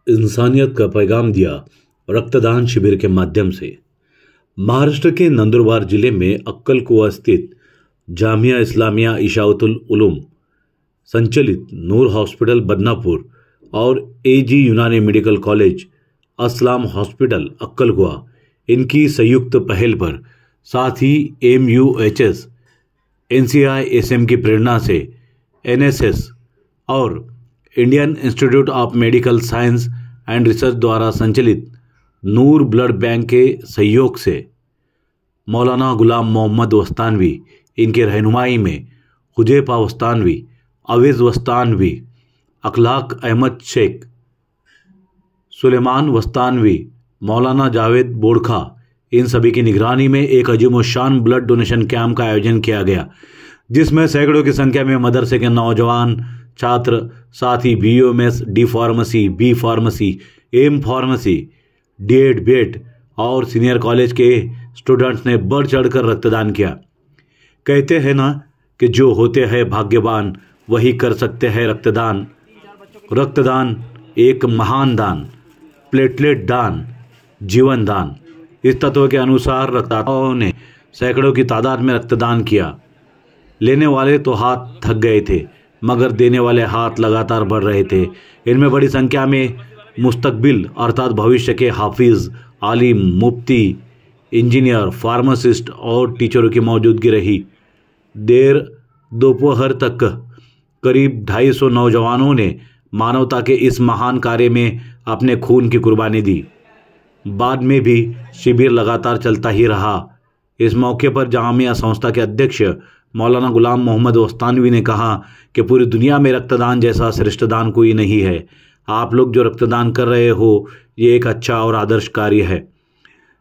इंसानियत का पैगाम दिया रक्तदान शिविर के माध्यम से। महाराष्ट्र के नंदुरबार जिले में अक्कलकुआ स्थित जामिया इस्लामिया इशाअतुल उलूम संचालित नूर हॉस्पिटल बदनापुर और एजी यूनानी मेडिकल कॉलेज असलाम हॉस्पिटल अक्कलकुआ इनकी संयुक्त पहल पर, साथ ही MUHS NCI-SM की प्रेरणा से NSS और Indian institute of medical science and research द्वारा संचालित नूर ब्लड बैंक के सहयोग से मौलाना गुलाम मोहम्मद वस्तानवी इनके रहनुमाई में हुजैफा वस्तानवी, अवेज वस्तानवी, अखलाक अहमद शेख, सुलेमान वस्तानवी, मौलाना जावेद बोड़खा, इन सभी की निगरानी में एक अजीमोशान ब्लड डोनेशन कैंप का आयोजन किया गया, जिसमें सैकड़ों की संख्या में मदरसे के नौजवान छात्र, साथ ही BOMS, D pharmacy, B pharmacy, M pharmacy, D.Ed, B.Ed और सीनियर कॉलेज के स्टूडेंट्स ने बढ़ चढ़कर रक्तदान किया। कहते हैं ना कि जो होते हैं भाग्यवान वही कर सकते हैं रक्तदान। रक्तदान एक महान दान, प्लेटलेट दान, जीवन दान। इस तत्व के अनुसार रक्तदाताओं ने सैकड़ों की तादाद में रक्तदान किया। लेने वाले तो हाथ थक गए थे, मगर देने वाले हाथ लगातार बढ़ रहे थे। इनमें बड़ी संख्या में मुस्तकबिल अर्थात भविष्य के हाफिज, आलिम, मुफ्ती, इंजीनियर, फार्मासिस्ट और टीचरों की मौजूदगी रही। देर दोपहर तक करीब 250 नौजवानों ने मानवता के इस महान कार्य में अपने खून की कुर्बानी दी। बाद में भी शिविर लगातार चलता ही रहा। इस मौके पर जामिया संस्था के अध्यक्ष मौलाना गुलाम मोहम्मद वस्तानवी ने कहा कि पूरी दुनिया में रक्तदान जैसा श्रेष्ठ दान कोई नहीं है। आप लोग जो रक्तदान कर रहे हो ये एक अच्छा और आदर्श कार्य है।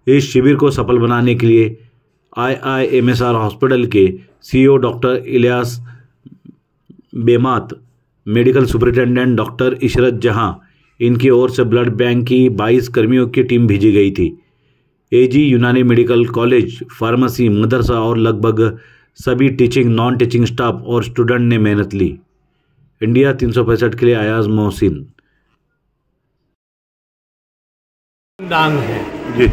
इस शिविर को सफल बनाने के लिए IIMSR हॉस्पिटल के CEO doctor Ilyas Bemat, medical superintendent doctor Ishrat Jahan, इनकी ओर से ब्लड बैंक की 22 कर्मियों की टीम भेजी गई थी। AG यूनानी मेडिकल कॉलेज, फार्मेसी, मदरसा और लगभग सभी टीचिंग, नॉन टीचिंग स्टाफ और स्टूडेंट ने मेहनत ली। इंडिया 365 के लिए अयाज मोहसिन। दान है जी,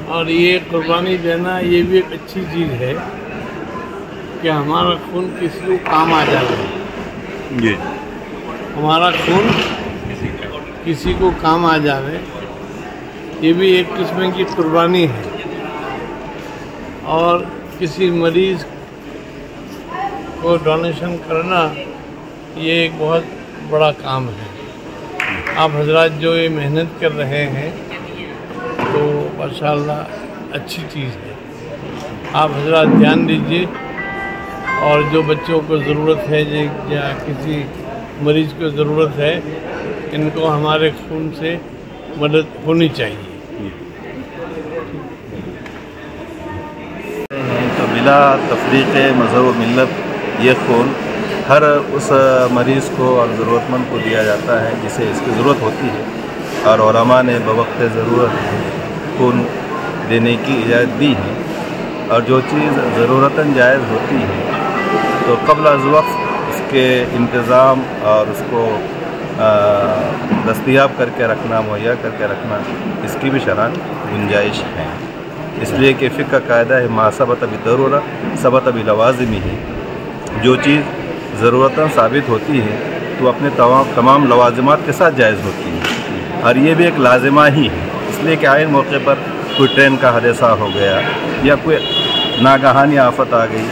और ये कुर्बानी देना ये भी एक अच्छी चीज़ है कि हमारा खून किसी को काम आ जाए। जी, हमारा खून किसी को काम आ जावे, ये भी एक किस्म की कुर्बानी है। और किसी मरीज़ को डोनेशन करना ये एक बहुत बड़ा काम है। आप हजरात जो ये मेहनत कर रहे हैं तो माशाअल्लाह अच्छी चीज़ है। आप हजरात ध्यान दीजिए, और जो बच्चों को ज़रूरत है या किसी मरीज़ को ज़रूरत है, इनको हमारे खून से मदद होनी चाहिए। तो बिला तफरीक़ मज़हब व मिल्लत ये खून हर उस मरीज़ को और ज़रूरतमंद को दिया जाता है जिसे इसकी ज़रूरत होती है, और उलमा ने बवक्त ज़रूरत खून देने की इजाज़त दी है। और जो चीज़ ज़रूरतन जायज़ होती है तो क़ब्ल अज़ वक़्त उसके इंतज़ाम और उसको दस्तयाब करके रखना, मुहैया करके रखना, इसकी भी शरअन गुंजाइश है। इसलिए कि फ़िक़्ह का कायदा है मा सबत बिदरूरा सबत बिलवाज़िमिही। जो चीज़ ज़रूरतन साबित होती है तो अपने तमाम लवाज़िमात के साथ जायज़ होती है, और ये भी एक लाज़िमा ही है। इसलिए कि आइन मौके पर कोई ट्रेन का हादसा हो गया या कोई नागहानी आफत आ गई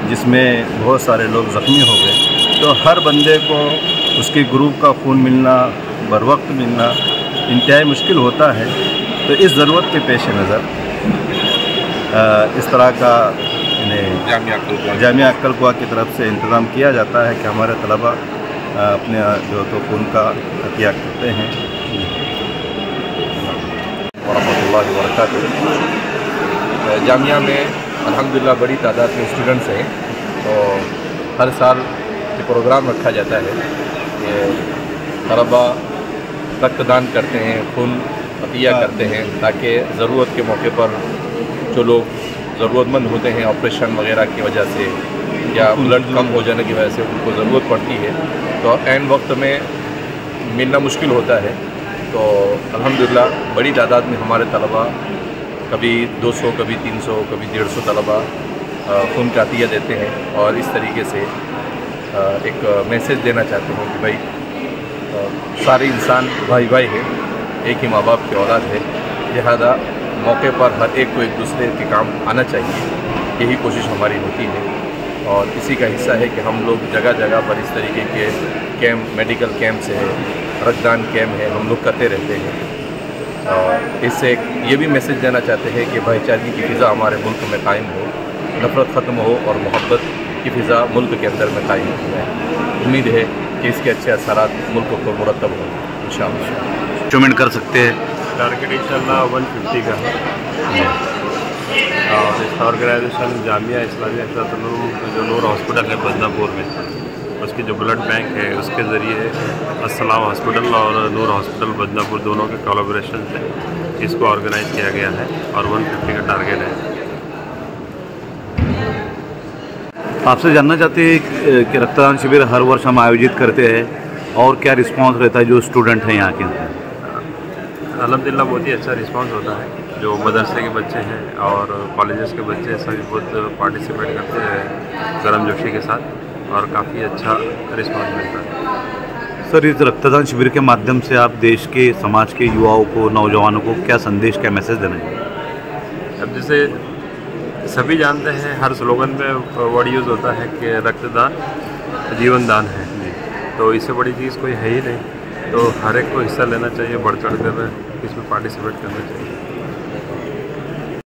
जिसमें बहुत सारे लोग ज़ख्मी हो गए, तो हर बंदे को उसके ग्रुप का खून मिलना, बर वक्त मिलना इंतहाई मुश्किल होता है। तो इस ज़रूरत के पेश नज़र इस तरह का जामिया अक्कलकुआ की तरफ से इंतज़ाम किया जाता है कि हमारे तलबा अपने जो तो खून का अतिया करते हैं। वरहमतुल्लाहि वबरकातुहू। जामिया में अल्हम्दुलिल्लाह बड़ी तादाद में स्टूडेंट्स हैं, तो हर साल ये प्रोग्राम रखा जाता है कि तलबा रक्तदान करते हैं, खून अतिया करते हैं, ताकि ज़रूरत के मौके पर जो लोग ज़रूरतमंद होते हैं ऑपरेशन वगैरह की वजह से या ब्लड कम हो जाने की वजह से उनको ज़रूरत पड़ती है, तो ऐन वक्त में मिलना मुश्किल होता है। तो अल्हम्दुलिल्लाह बड़ी तादाद में हमारे तलबा, कभी 200, कभी 300, कभी 150 तलबा खून का अतिया देते हैं। और इस तरीके से एक मैसेज देना चाहते हैं कि भाई सारे इंसान भाई भाई है, एक ही माँ बाप की औलाद है, लिहाजा मौके पर हर एक को एक दूसरे के काम आना चाहिए। यही कोशिश हमारी होती है और इसी का हिस्सा है कि हम लोग जगह जगह पर इस तरीके के कैंप, मेडिकल कैंप्स है, रक्तदान कैंप है, हम लोग करते रहते हैं। और इससे ये भी मैसेज देना चाहते हैं कि भाईचारे की फ़िज़ा हमारे मुल्क में कायम हो, नफ़रत ख़त्म हो और मोहब्बत की फ़िज़ा मुल्क के अंदर में कायम हो। उम्मीद है कि इसके अच्छे असरात मुल्क को मुरतब हो इंशाअल्लाह। इंस्ट्रूमेंट कर सकते हैं। टारगेट इंशाअल्लाह 150 का है और इसका ऑर्गेनाइजेशन जामिया इस्लामिया जो नूर हॉस्पिटल है बदनापुर में, उसकी जो ब्लड बैंक है उसके ज़रिए अस्सलाम हॉस्पिटल और नूर हॉस्पिटल बदनापुर दोनों के कोलैबोरेशन से इसको ऑर्गेनाइज़ किया गया है और 150 का टारगेट है। आपसे जानना चाहते हैं कि रक्तदान शिविर हर वर्ष हम आयोजित करते हैं और क्या रिस्पांस रहता है जो स्टूडेंट हैं यहाँ के? अल्हम्दुलिल्लाह बहुत ही अच्छा रिस्पांस होता है। जो मदरसे के बच्चे हैं और कॉलेजेस के बच्चे सभी बहुत पार्टिसिपेट करते हैं गर्मजोशी के साथ और काफ़ी अच्छा रिस्पांस मिलता है। सर, इस रक्तदान शिविर के माध्यम से आप देश के, समाज के युवाओं को, नौजवानों को क्या संदेश, क्या मैसेज देना है? अब जैसे सभी जानते हैं हर स्लोगन में वर्ड यूज़ होता है कि रक्तदान जीवन दान है, तो इससे बड़ी चीज़ कोई है ही नहीं। तो हर एक को हिस्सा लेना चाहिए, बढ़ चढ़ कर इसमें पार्टिसिपेट करना चाहिए।